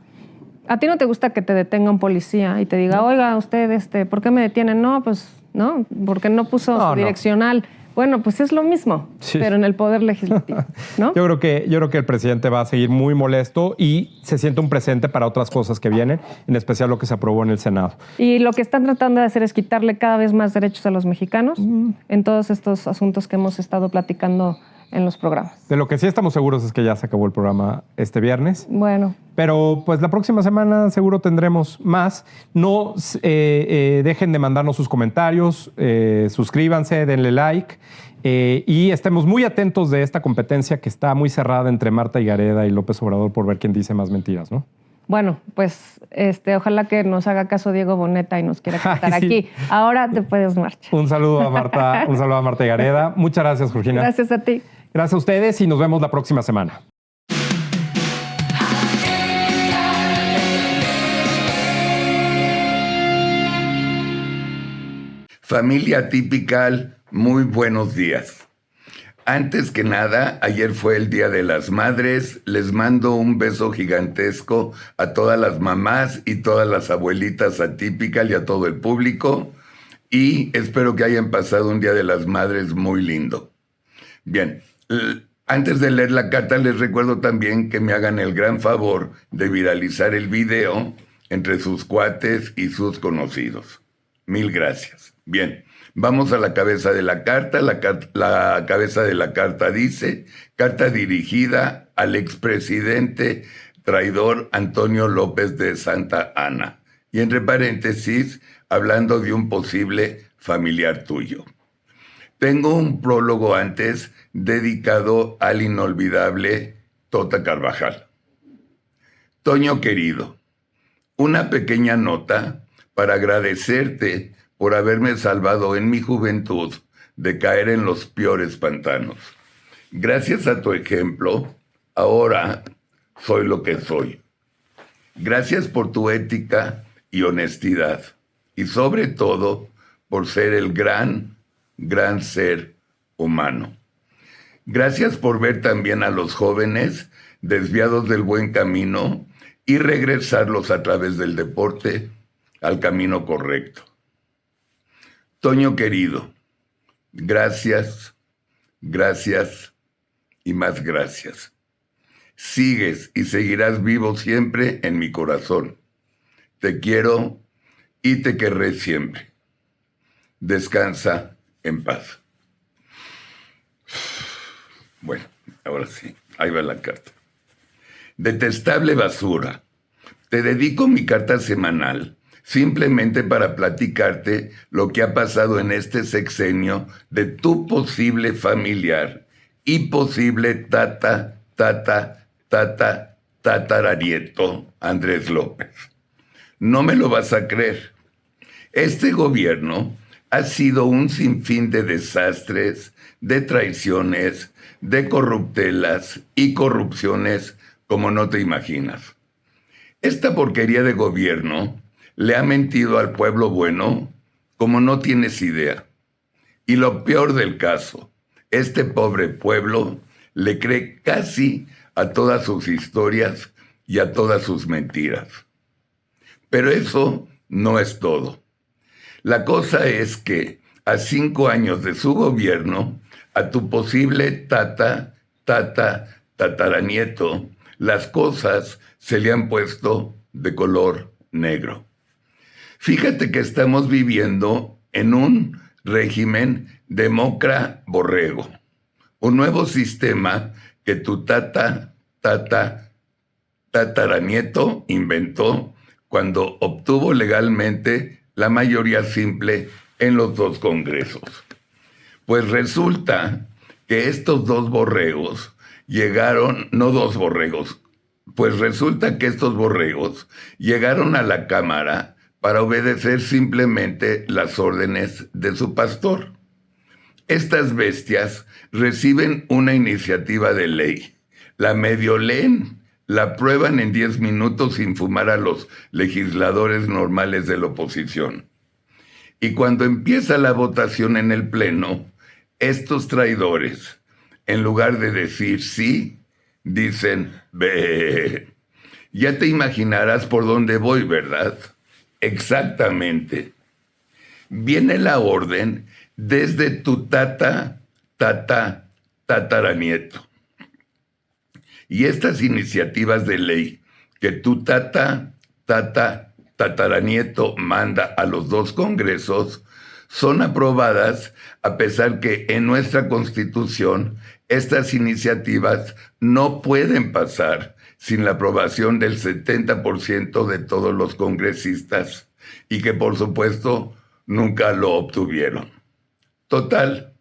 ¿A ti no te gusta que te detenga un policía y te diga, oiga, usted, ¿por qué me detienen? No, pues, ¿no? Porque no puso su direccional. Bueno, pues es lo mismo, pero en el poder legislativo, ¿no? Yo creo que el presidente va a seguir muy molesto y se siente un presente para otras cosas que vienen, en especial lo que se aprobó en el Senado. Y lo que están tratando de hacer es quitarle cada vez más derechos a los mexicanos en todos estos asuntos que hemos estado platicando en los programas. De lo que sí estamos seguros es que ya se acabó el programa este viernes. Bueno. Pero pues la próxima semana seguro tendremos más. No dejen de mandarnos sus comentarios, suscríbanse, denle like y estemos muy atentos de esta competencia que está muy cerrada entre Marta Higareda y López Obrador por ver quién dice más mentiras, ¿no? Bueno, pues ojalá que nos haga caso Diego Boneta y nos quiera cantar aquí. Ahora te puedes marchar. Un saludo a Marta Gareda. Muchas gracias, Georgina. Gracias a ti. Gracias a ustedes y nos vemos la próxima semana. Familia Atípica, muy buenos días. Antes que nada, ayer fue el Día de las Madres. Les mando un beso gigantesco a todas las mamás y todas las abuelitas atípicas y a todo el público. Y espero que hayan pasado un Día de las Madres muy lindo. Bien, antes de leer la carta, les recuerdo también que me hagan el gran favor de viralizar el video entre sus cuates y sus conocidos. Mil gracias. Bien, vamos a la cabeza de la carta. La cabeza de la carta dice: carta dirigida al expresidente traidor Antonio López de Santa Anna. Y entre paréntesis, hablando de un posible familiar tuyo. Tengo un prólogo antes dedicado al inolvidable Tota Carvajal. Toño querido, una pequeña nota para agradecerte por haberme salvado en mi juventud de caer en los peores pantanos. Gracias a tu ejemplo, ahora soy lo que soy. Gracias por tu ética y honestidad, y sobre todo por ser el gran ser humano. Gracias por ver también a los jóvenes desviados del buen camino y regresarlos a través del deporte al camino correcto. Toño querido, gracias y más gracias. Sigues y seguirás vivo siempre en mi corazón. Te quiero y te querré siempre. Descansa en paz. Bueno, ahora sí, ahí va la carta. Detestable basura, te dedico mi carta semanal simplemente para platicarte lo que ha pasado en este sexenio de tu posible familiar y posible tataranieto Andrés López. No me lo vas a creer. Este gobierno ha sido un sinfín de desastres, de traiciones, de corruptelas y corrupciones como no te imaginas. Esta porquería de gobierno le ha mentido al pueblo bueno como no tienes idea. Y lo peor del caso, este pobre pueblo le cree casi a todas sus historias y a todas sus mentiras. Pero eso no es todo. La cosa es que a 5 años de su gobierno, a tu posible tataranieto, las cosas se le han puesto de color negro. Fíjate que estamos viviendo en un régimen demócrata-borrego, un nuevo sistema que tu tataranieto inventó cuando obtuvo legalmente la mayoría simple en los 2 congresos. Pues resulta que estos 2 borregos llegaron, no 2 borregos, pues resulta que estos borregos llegaron a la Cámara para obedecer simplemente las órdenes de su pastor. Estas bestias reciben una iniciativa de ley, la medio leen, la aprueban en 10 minutos sin fumar a los legisladores normales de la oposición. Y cuando empieza la votación en el Pleno, estos traidores, en lugar de decir sí, dicen ve. Ya te imaginarás por dónde voy, ¿verdad? Exactamente. Viene la orden desde tu tataranieto. Y estas iniciativas de ley que tu tataranieto manda a los 2 congresos son aprobadas a pesar que en nuestra Constitución estas iniciativas no pueden pasar sin la aprobación del 70% de todos los congresistas y que por supuesto nunca lo obtuvieron. Total,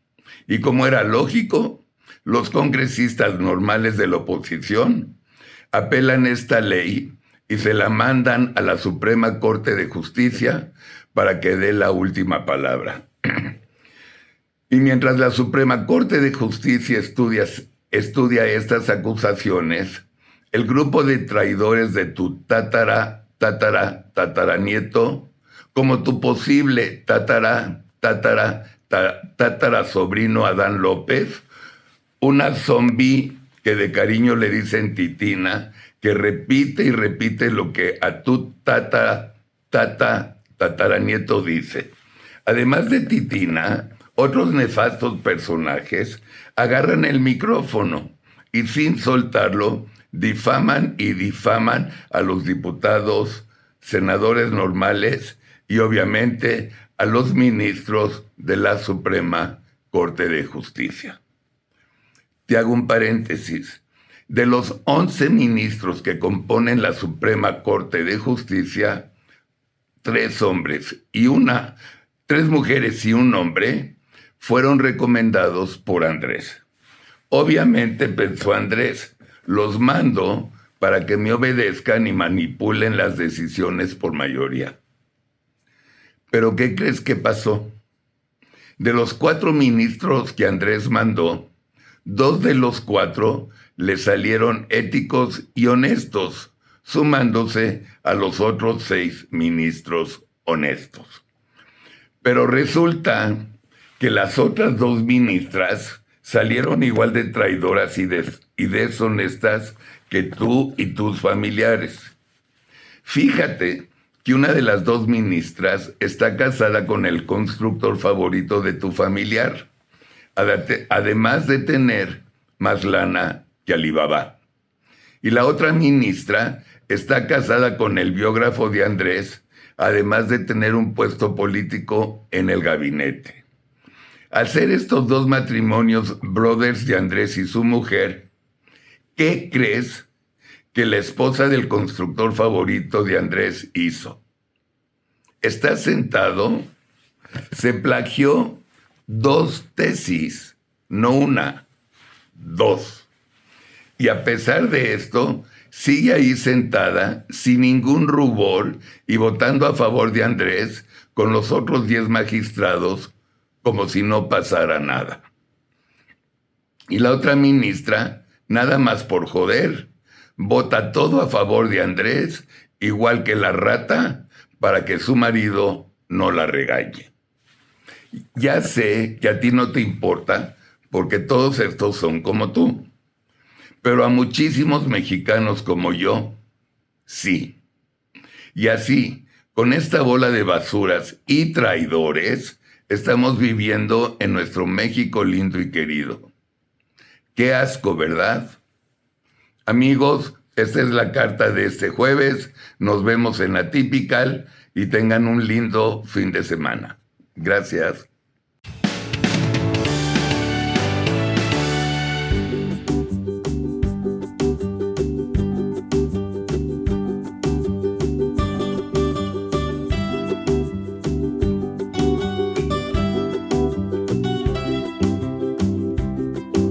y como era lógico, los congresistas normales de la oposición apelan esta ley y se la mandan a la Suprema Corte de Justicia para que dé la última palabra. Y mientras la Suprema Corte de Justicia estudia estas acusaciones, el grupo de traidores de tu tataranieto, como tu posible sobrino Adán López, una zombie que de cariño le dicen Titina, que repite y repite lo que a tu tataranieto dice. Además de Titina, otros nefastos personajes agarran el micrófono y sin soltarlo difaman a los diputados, senadores normales y obviamente a los ministros de la Suprema Corte de Justicia. Te hago un paréntesis. De los 11 ministros que componen la Suprema Corte de Justicia, 3 mujeres y un hombre fueron recomendados por Andrés. Obviamente pensó Andrés, los mando para que me obedezcan y manipulen las decisiones por mayoría. ¿Pero qué crees que pasó? De los 4 ministros que Andrés mandó, 2 de los 4 le salieron éticos y honestos, sumándose a los otros 6 ministros honestos. Pero resulta que las otras 2 ministras salieron igual de traidoras y deshonestas que tú y tus familiares. Fíjate que una de las 2 ministras está casada con el constructor favorito de tu familiar, además de tener más lana que Alibaba. Y la otra ministra está casada con el biógrafo de Andrés, además de tener un puesto político en el gabinete. Al ser estos 2 matrimonios brothers de Andrés y su mujer, ¿qué crees que la esposa del constructor favorito de Andrés hizo? Está sentado, se plagió 2 tesis, no una, 2. Y a pesar de esto, sigue ahí sentada, sin ningún rubor, y votando a favor de Andrés con los otros 10 magistrados, como si no pasara nada. Y la otra ministra, nada más por joder, vota todo a favor de Andrés, igual que la rata, para que su marido no la regañe. Ya sé que a ti no te importa, porque todos estos son como tú. Pero a muchísimos mexicanos como yo, sí. Y así, con esta bola de basuras y traidores, estamos viviendo en nuestro México lindo y querido. Qué asco, ¿verdad? Amigos, esta es la carta de este jueves. Nos vemos en Atypical y tengan un lindo fin de semana. Gracias.